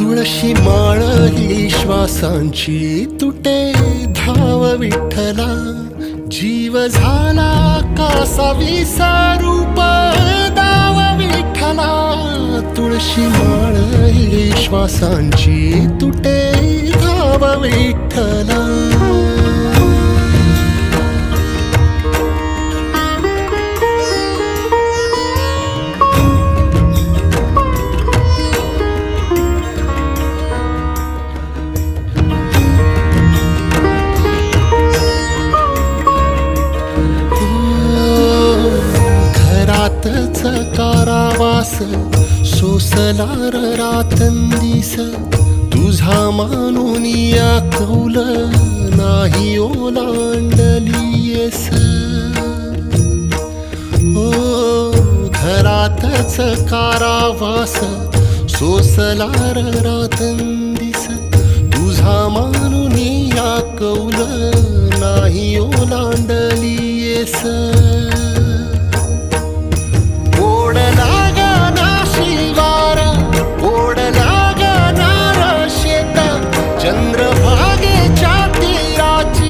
तुळशी माळ ही श्वासांची तुटे धाव विठ्ठला, जीव झाला कासा विसारूप दाव विठ्ठला. तुळशी माळ ही श्वासांची तुटे धाव विठ्ठला. घरातच कारावास सोसला रातंदिस, तुझा मानून या कौल नाही ओलांडलीयस. ओ घरातच कारावास सोसला रातंदिस, तुझा मानून या कौल नाही ओलांडलीयस.